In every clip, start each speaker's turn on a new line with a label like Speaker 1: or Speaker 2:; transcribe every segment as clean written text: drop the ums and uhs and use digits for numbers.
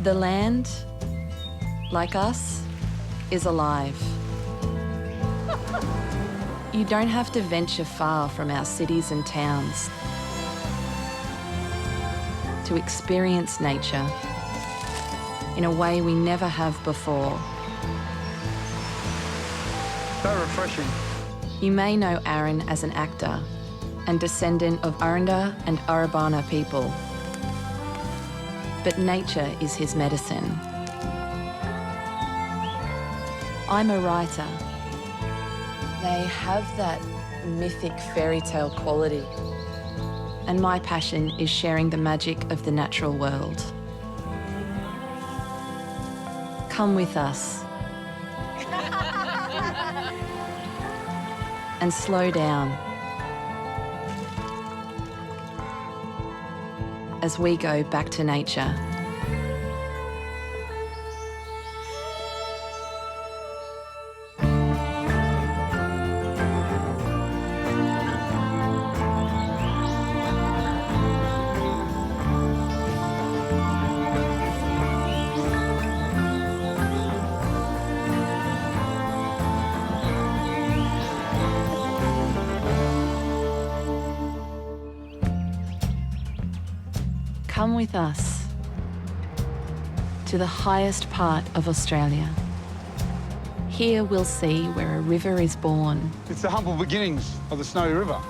Speaker 1: The land, like us, is alive. You don't have to venture far from our cities and towns to experience nature in a way we never have before.
Speaker 2: So refreshing.
Speaker 1: You may know Aaron as an actor and descendant of Aranda and Arabana people, but nature is his medicine. I'm a writer. They have that mythic fairy tale quality, and my passion is sharing the magic of the natural world. Come with us. And slow down as we go back to nature. Come with us to the highest part of Australia. Here we'll see where a river is born.
Speaker 2: It's the humble beginnings of the Snowy River.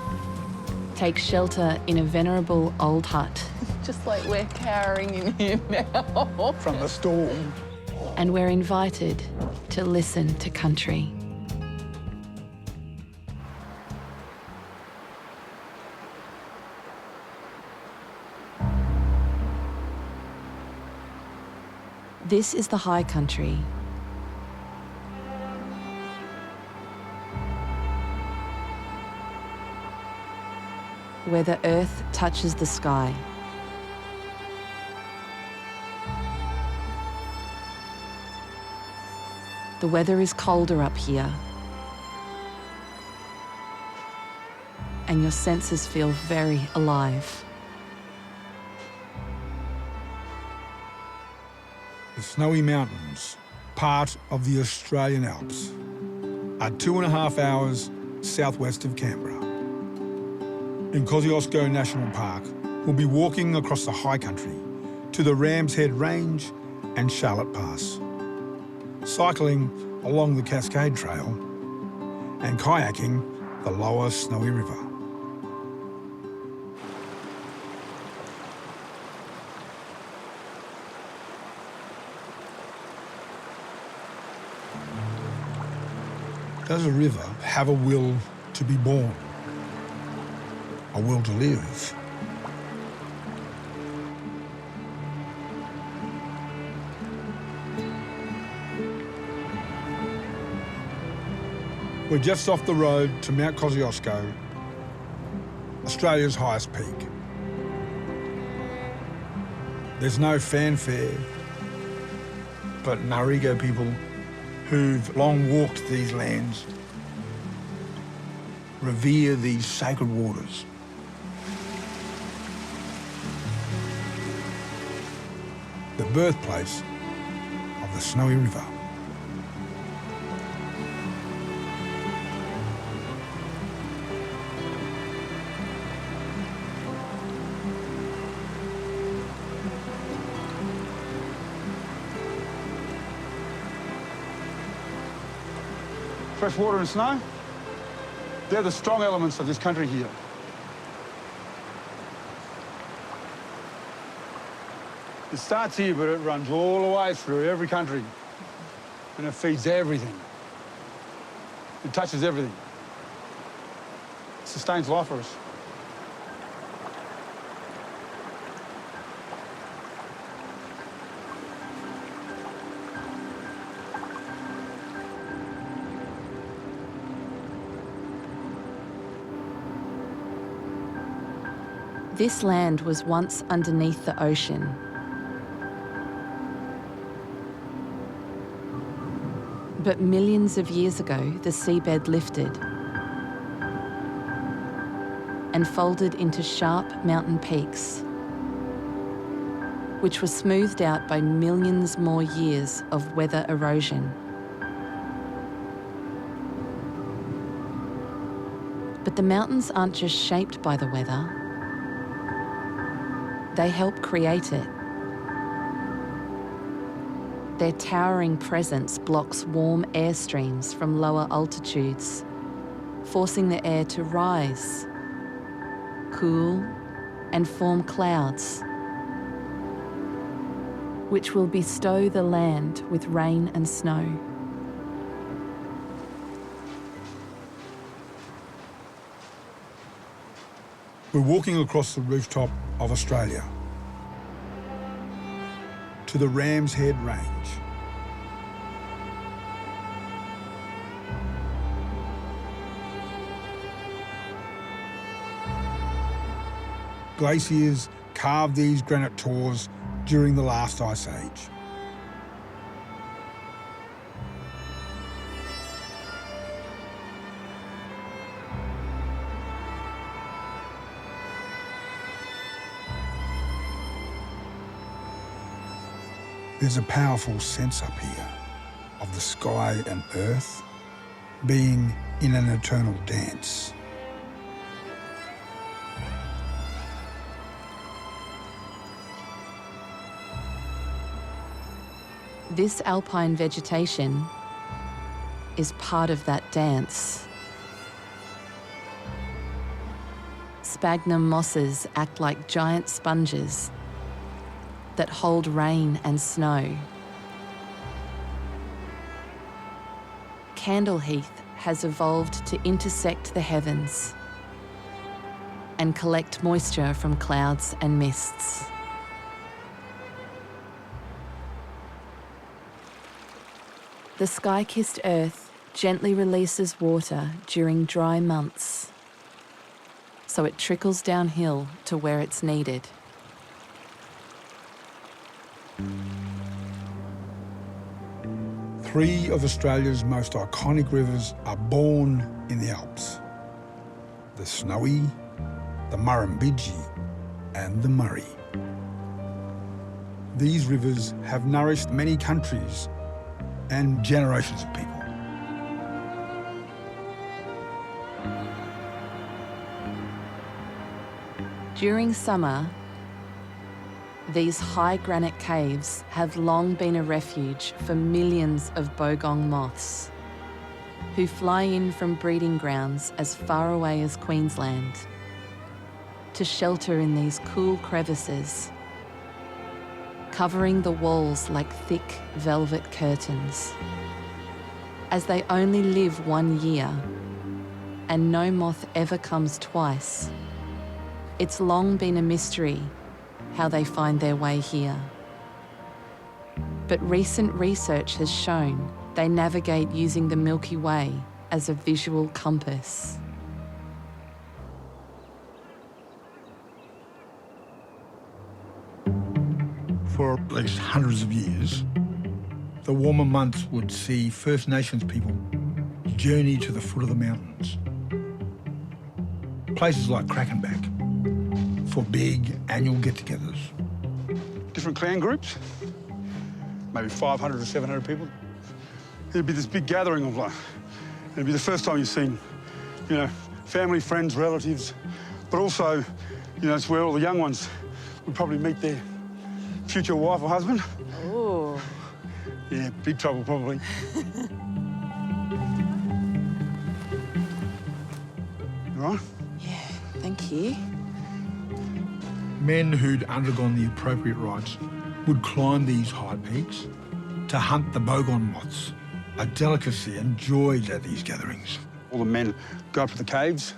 Speaker 1: Take shelter in a venerable old hut.
Speaker 3: Just like we're cowering in here now.
Speaker 2: From the storm.
Speaker 1: And we're invited to listen to country. This is the high country. Where the earth touches the sky. The weather is colder up here, and your senses feel very alive.
Speaker 2: The Snowy Mountains, part of the Australian Alps, are 2.5 hours southwest of Canberra. In Kosciuszko National Park, we'll be walking across the high country to the Rams Head Range and Charlotte Pass, cycling along the Cascade Trail and kayaking the lower Snowy River. Does a river have a will to be born? A will to live? We're just off the road to Mount Kosciuszko, Australia's highest peak. There's no fanfare, but Ngarigo people who've long walked these lands revere these sacred waters. The birthplace of the Snowy River. Fresh water and snow, they're the strong elements of this country here. It starts here, but it runs all the way through every country. And it feeds everything. It touches everything. It sustains life for us.
Speaker 1: This land was once underneath the ocean. But millions of years ago, the seabed lifted and folded into sharp mountain peaks. which was smoothed out by millions more years of weather erosion. But the mountains aren't just shaped by the weather. They help create it. Their towering presence blocks warm air streams from lower altitudes, forcing the air to rise, cool, and form clouds, which will bestow the land with rain and snow.
Speaker 2: We're walking across the rooftop of Australia to the Ram's Head Range. Glaciers carved these granite tors during the last ice age. There's a powerful sense up here of the sky and earth being in an eternal dance.
Speaker 1: This alpine vegetation is part of that dance. Sphagnum mosses act like giant sponges that hold rain and snow. Candleheath has evolved to intersect the heavens and collect moisture from clouds and mists. The sky-kissed earth gently releases water during dry months, so it trickles downhill to where it's needed.
Speaker 2: Three of Australia's most iconic rivers are born in the Alps: the Snowy, the Murrumbidgee, and the Murray. These rivers have nourished many countries and generations of people.
Speaker 1: During summer, these high granite caves have long been a refuge for millions of bogong moths, who fly in from breeding grounds as far away as Queensland to shelter in these cool crevices, covering the walls like thick velvet curtains. As they only live 1 year, and no moth ever comes twice, it's long been a mystery how they find their way here. But recent research has shown they navigate using the Milky Way as a visual compass.
Speaker 2: For at least hundreds of years, the warmer months would see First Nations people journey to the foot of the mountains. Places like Krakenback for big annual get-togethers. Different clan groups, maybe 500 or 700 people. It'd be this big gathering of it'd be the first time you've seen, family, friends, relatives, but also, it's where all the young ones would probably meet their future wife or husband.
Speaker 1: Oh.
Speaker 2: Yeah, big trouble probably. You all right?
Speaker 1: Yeah, thank you.
Speaker 2: Men who'd undergone the appropriate rites would climb these high peaks to hunt the bogong moths, a delicacy enjoyed at these gatherings. All the men go up to the caves.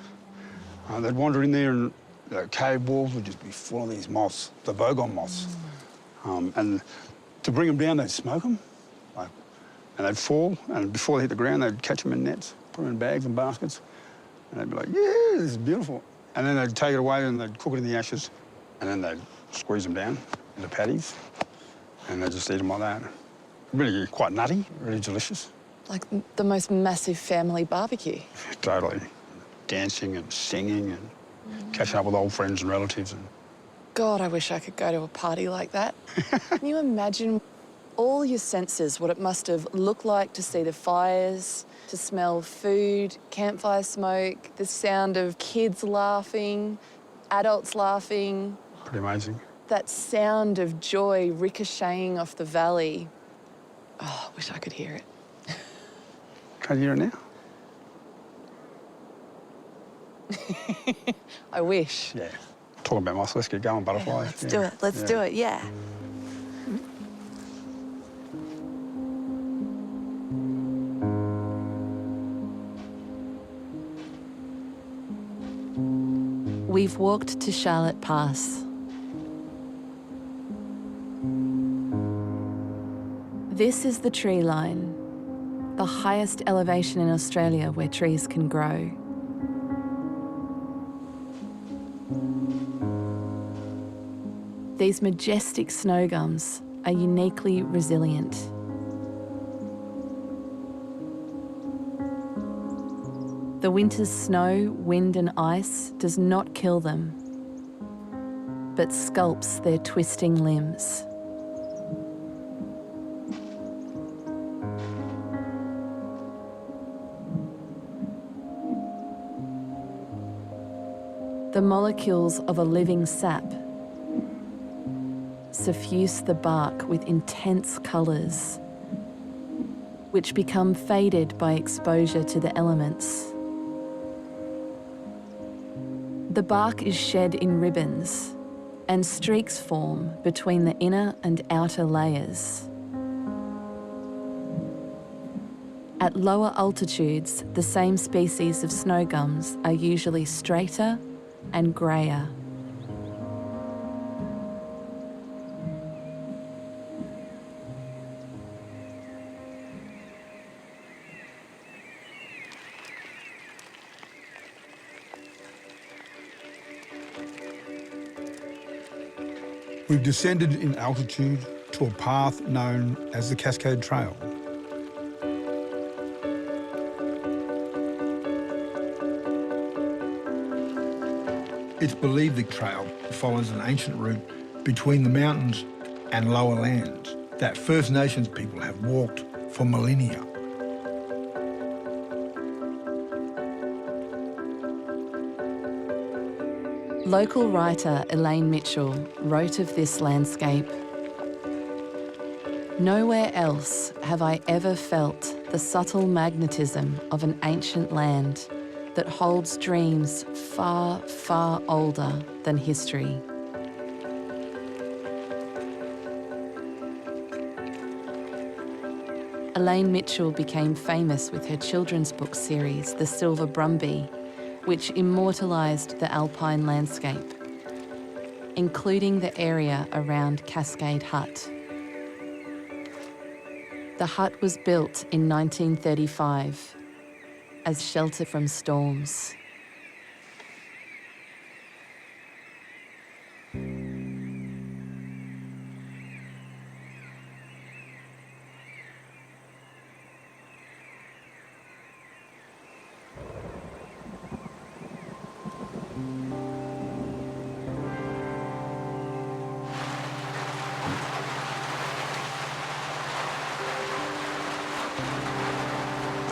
Speaker 2: They'd wander in there and the cave walls would just be full of these moths, the bogong moths. And to bring them down, they'd smoke them, and they'd fall, and before they hit the ground, they'd catch them in nets, put them in bags and baskets, and they'd be like, yeah, this is beautiful. And then they'd take it away and they'd cook it in the ashes, and then they'd squeeze them down into patties, and they'd just eat them like that. Really quite nutty, really delicious.
Speaker 3: Like the most massive family barbecue.
Speaker 2: Totally. Dancing and singing and catching up with old friends and relatives. And
Speaker 1: God, I wish I could go to a party like that. Can you imagine all your senses, what it must have looked like to see the fires, to smell food, campfire smoke, the sound of kids laughing, adults laughing.
Speaker 4: Pretty amazing.
Speaker 1: That sound of joy ricocheting off the valley. Oh, I wish I could hear it.
Speaker 4: Can you hear it now?
Speaker 1: I wish.
Speaker 4: Yeah. Talking about mice, let's get going, butterfly.
Speaker 1: Yeah, let's do it, let's do it, yeah. We've walked to Charlotte Pass. This is the tree line, the highest elevation in Australia where trees can grow. These majestic snow gums are uniquely resilient. The winter's snow, wind and ice does not kill them, but sculpts their twisting limbs. The molecules of a living sap suffuse the bark with intense colours, which become faded by exposure to the elements. The bark is shed in ribbons, and streaks form between the inner and outer layers. At lower altitudes, the same species of snow gums are usually straighter and greyer.
Speaker 2: We've descended in altitude to a path known as the Cascade Trail. It's believed the trail follows an ancient route between the mountains and lower lands that First Nations people have walked for millennia.
Speaker 1: Local writer Elaine Mitchell wrote of this landscape, "Nowhere else have I ever felt the subtle magnetism of an ancient land that holds dreams far, far older than history." Elaine Mitchell became famous with her children's book series, The Silver Brumby, which immortalised the alpine landscape, including the area around Cascade Hut. The hut was built in 1935 as shelter from storms.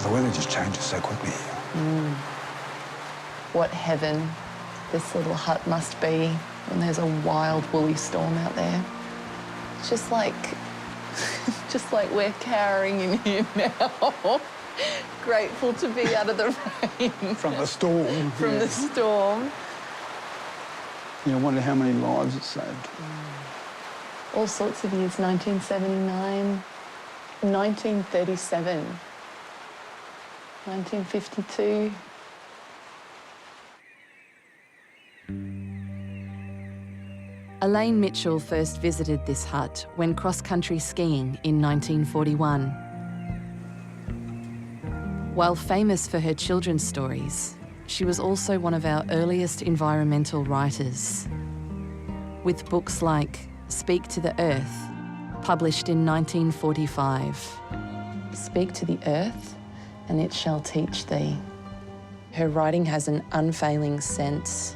Speaker 4: The weather just changes so quickly.
Speaker 1: What heaven this little hut must be when there's a wild woolly storm out there. It's just like we're cowering in here now. Grateful to be out of the rain.
Speaker 4: From the storm.
Speaker 1: From the storm.
Speaker 4: You know, I wonder how many lives it saved.
Speaker 1: All sorts of years, 1979, 1937, 1952. Elaine Mitchell first visited this hut when cross-country skiing in 1941. While famous for her children's stories, she was also one of our earliest environmental writers, with books like Speak to the Earth, published in 1945. Speak to the earth, and it shall teach thee. Her writing has an unfailing sense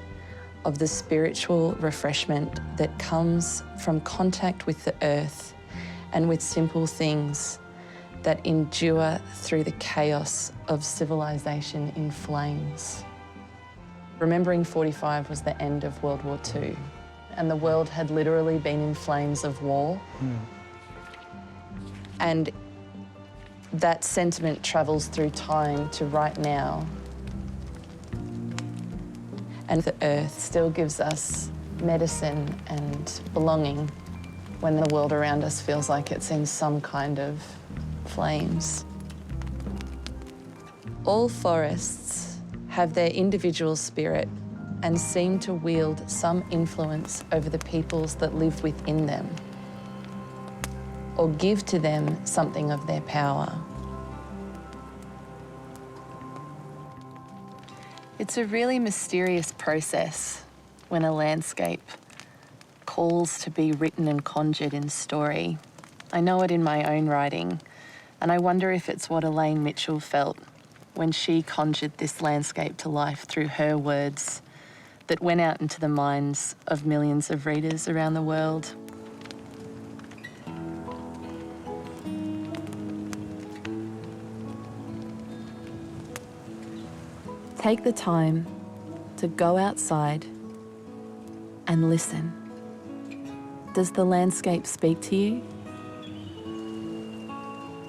Speaker 1: of the spiritual refreshment that comes from contact with the earth and with simple things that endure through the chaos of civilization in flames. Remembering 45 was the end of World War II, and the world had literally been in flames of war. And that sentiment travels through time to right now. And the earth still gives us medicine and belonging when the world around us feels like it's in some kind of flames. All forests have their individual spirit and seem to wield some influence over the peoples that live within them, or give to them something of their power. It's a really mysterious process when a landscape calls to be written and conjured in story. I know it in my own writing, and I wonder if it's what Elaine Mitchell felt when she conjured this landscape to life through her words that went out into the minds of millions of readers around the world. Take the time to go outside and listen. Does the landscape speak to you?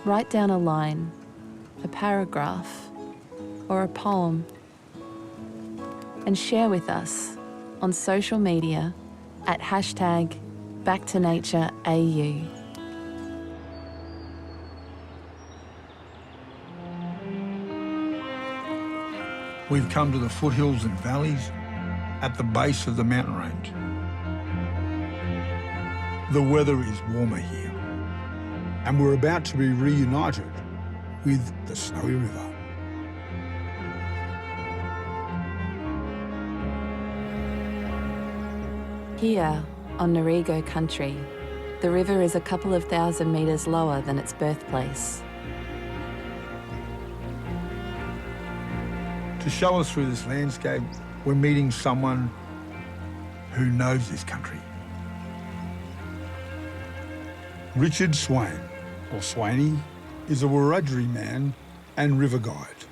Speaker 1: Write down a line, a paragraph, or a poem, and share with us on social media at #BackToNatureAU.
Speaker 2: We've come to the foothills and valleys at the base of the mountain range. The weather is warmer here, and we're about to be reunited with the Snowy River.
Speaker 1: Here on Ngarigo country, the river is a couple of thousand metres lower than its birthplace.
Speaker 2: To show us through this landscape, we're meeting someone who knows this country. Richard Swain, or Swainy, is a Wiradjuri man and river guide.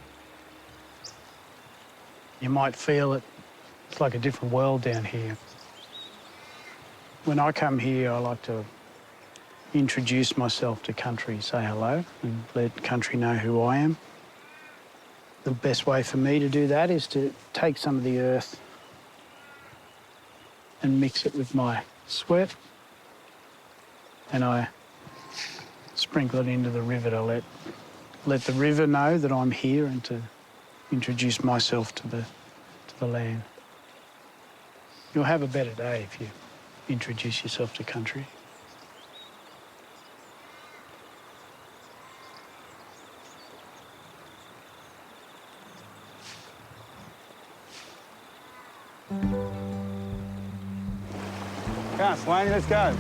Speaker 4: You might feel it's like a different world down here. When I come here, I like to introduce myself to country, say hello, and let country know who I am. The best way for me to do that is to take some of the earth and mix it with my sweat, and I sprinkle it into the river to let the river know that I'm here and to introduce myself to the land. You'll have a better day if you introduce yourself to country. Come on, Swaney, let's go.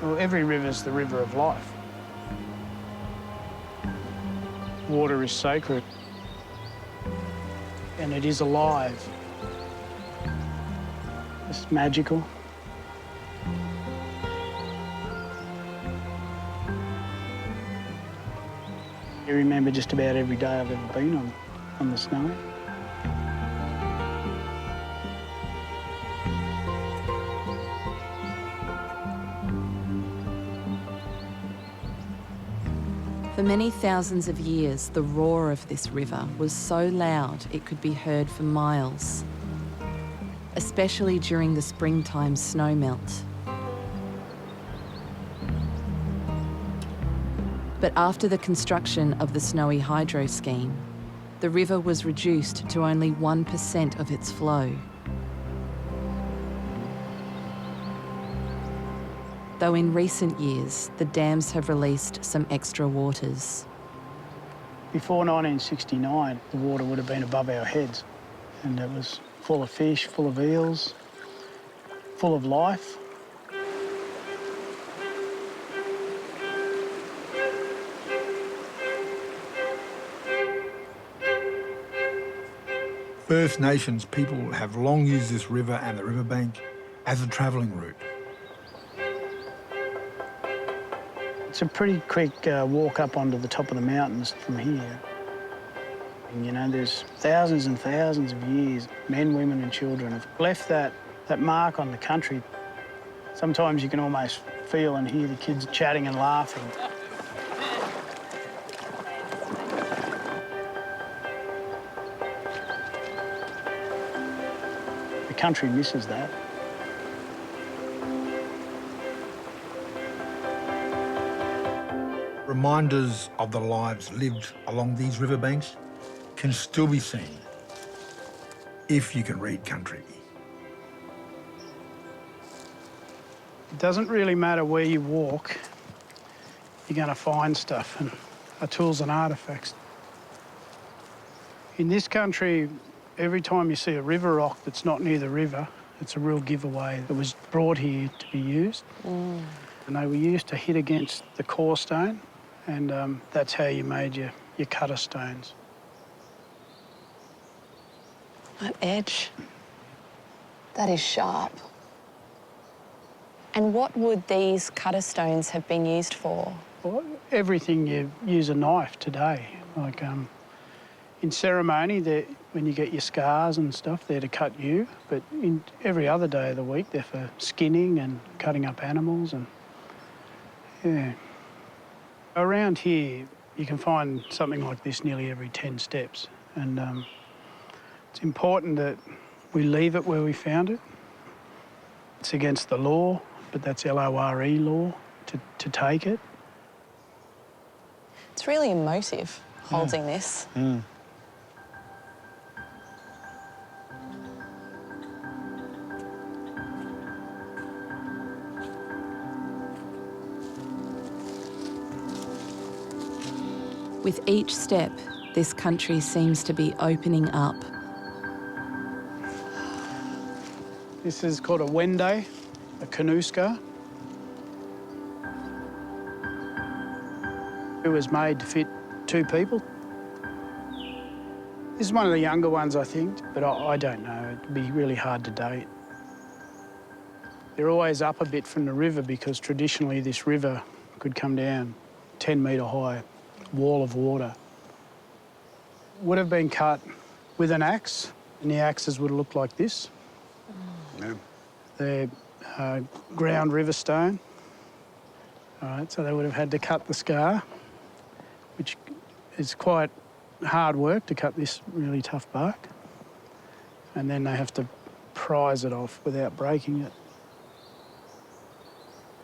Speaker 4: Well, every river's the river of life. Water is sacred, and it is alive. It's magical. I remember just about every day I've ever been on the Snowy.
Speaker 1: For many thousands of years, the roar of this river was so loud it could be heard for miles, especially during the springtime snowmelt. But after the construction of the Snowy Hydro Scheme, the river was reduced to only 1% of its flow. Though in recent years, the dams have released some extra waters.
Speaker 4: Before 1969, the water would have been above our heads. and it was full of fish, full of eels, full of life.
Speaker 2: First Nations people have long used this river and the riverbank as a travelling route.
Speaker 4: It's a pretty quick walk up onto the top of the mountains from here. And, you know, there's thousands and thousands of years, men, women and children have left that mark on the country. Sometimes you can almost feel and hear the kids chatting and laughing. The country misses that.
Speaker 2: Reminders of the lives lived along these riverbanks can still be seen if you can read country.
Speaker 4: It doesn't really matter where you walk, you're going to find stuff and tools and artefacts. In this country, every time you see a river rock that's not near the river, it's a real giveaway. It was brought here to be used. And they were used to hit against the core stone, and that's how you made your cutter stones.
Speaker 1: That edge, that is sharp. And what would these cutter stones have been used for?
Speaker 4: Well, everything you use a knife today. Like in ceremony, when you get your scars and stuff, they're to cut you. But in every other day of the week, they're for skinning and cutting up animals. And yeah, around here, you can find something like this nearly every 10 steps. And it's important that we leave it where we found it. It's against the law, but that's LORE law to take it.
Speaker 1: It's really emotive, holding this. With each step, this country seems to be opening up.
Speaker 4: This is called a wende, a canoe-scar. It was made to fit 2 people. This is one of the younger ones, I think, but I don't know. It'd be really hard to date. They're always up a bit from the river because traditionally this river could come down 10-metre high wall of water. Would have been cut with an axe, and the axes would have looked like this.
Speaker 5: Yeah.
Speaker 4: They're ground river stone. All right, so they would have had to cut the scar, which is quite hard work to cut this really tough bark. And then they have to prise it off without breaking it.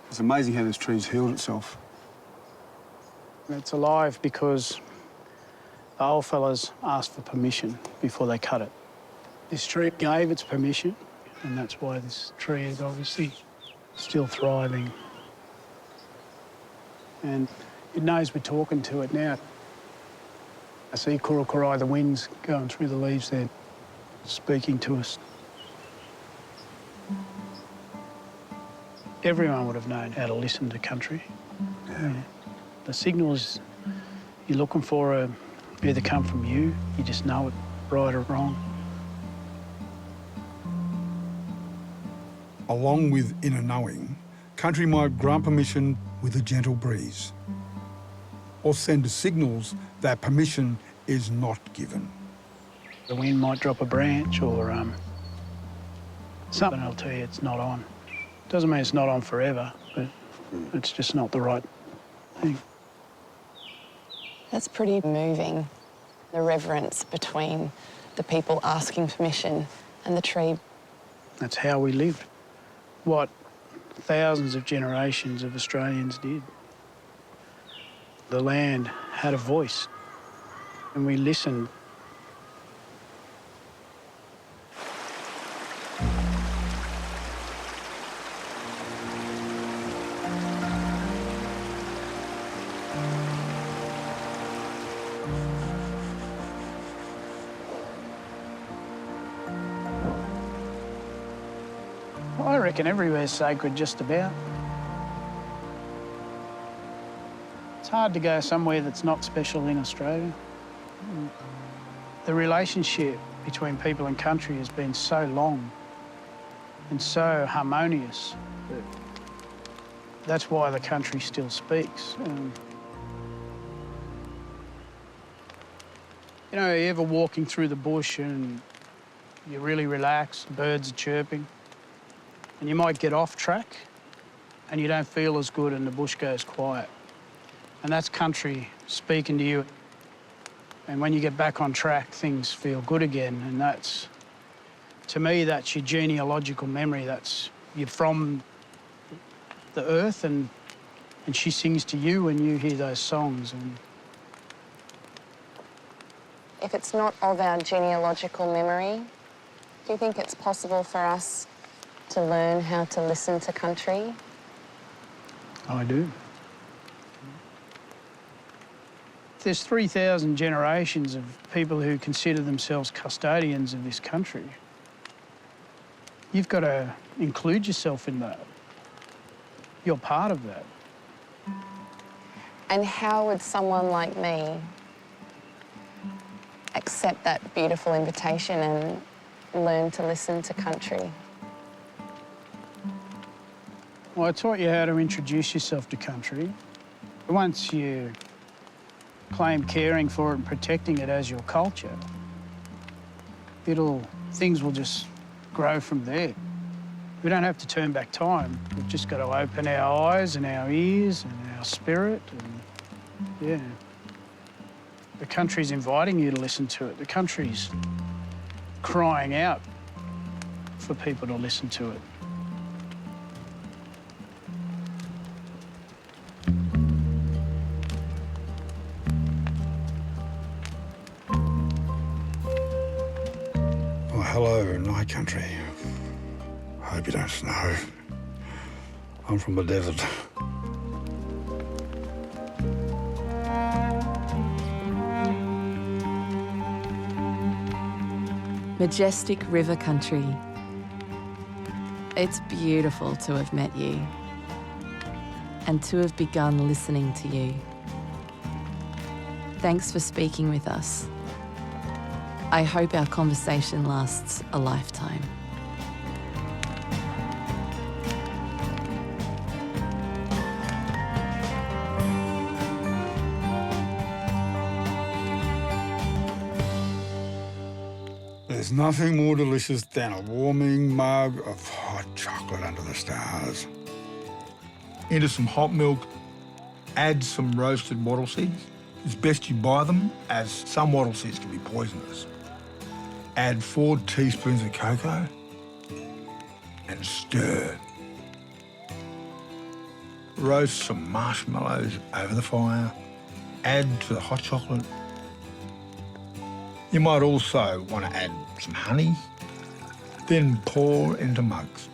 Speaker 5: It's amazing how this tree's healed itself.
Speaker 4: It's alive because the old fellas asked for permission before they cut it. This tree gave its permission, and that's why this tree is obviously still thriving. And it knows we're talking to it now. I see Gomeroi, the wind's going through the leaves there, speaking to us. Everyone would have known how to listen to country. Yeah. The signals you're looking for either come from you just know it, right or wrong.
Speaker 2: Along with inner knowing, country might grant permission with a gentle breeze, or send signals that permission is not given.
Speaker 4: The wind might drop a branch or something will tell you it's not on. Doesn't mean it's not on forever, but it's just not the right thing.
Speaker 1: That's pretty moving, the reverence between the people asking permission and the tree.
Speaker 4: That's how we lived. What thousands of generations of Australians did. The land had a voice, and we listened. reckon everywhere's sacred just about. It's hard to go somewhere that's not special in Australia. The relationship between people and country has been so long and so harmonious that that's why the country still speaks. You know, you're ever walking through the bush and you're really relaxed, birds are chirping, and you might get off track and you don't feel as good and the bush goes quiet. And that's country speaking to you. And when you get back on track, things feel good again. And that's, to me, that's your genealogical memory. That's, you're from the earth and she sings to you when you hear those songs. And
Speaker 6: if it's not of our genealogical memory, do you think it's possible for us to learn how to listen to country?
Speaker 4: I do. There's 3,000 generations of people who consider themselves custodians of this country. You've got to include yourself in that. You're part of that.
Speaker 6: And how would someone like me accept that beautiful invitation and learn to listen to country?
Speaker 4: Well, I taught you how to introduce yourself to country. Once you claim caring for it and protecting it as your culture, things will just grow from there. We don't have to turn back time. We've just got to open our eyes and our ears and our spirit and, yeah. The country's inviting you to listen to it. The country's crying out for people to listen to it.
Speaker 2: Well, hello, night country. Hope you don't snow. I'm from the desert.
Speaker 1: Majestic river country. It's beautiful to have met you and to have begun listening to you. Thanks for speaking with us. I hope our conversation lasts a lifetime.
Speaker 2: There's nothing more delicious than a warming mug of hot chocolate under the stars. Into some hot milk, add some roasted wattle seeds. It's best you buy them, as some wattle seeds can be poisonous. Add 4 teaspoons of cocoa and stir. Roast some marshmallows over the fire. Add to the hot chocolate. You might also want to add some honey, then pour into mugs.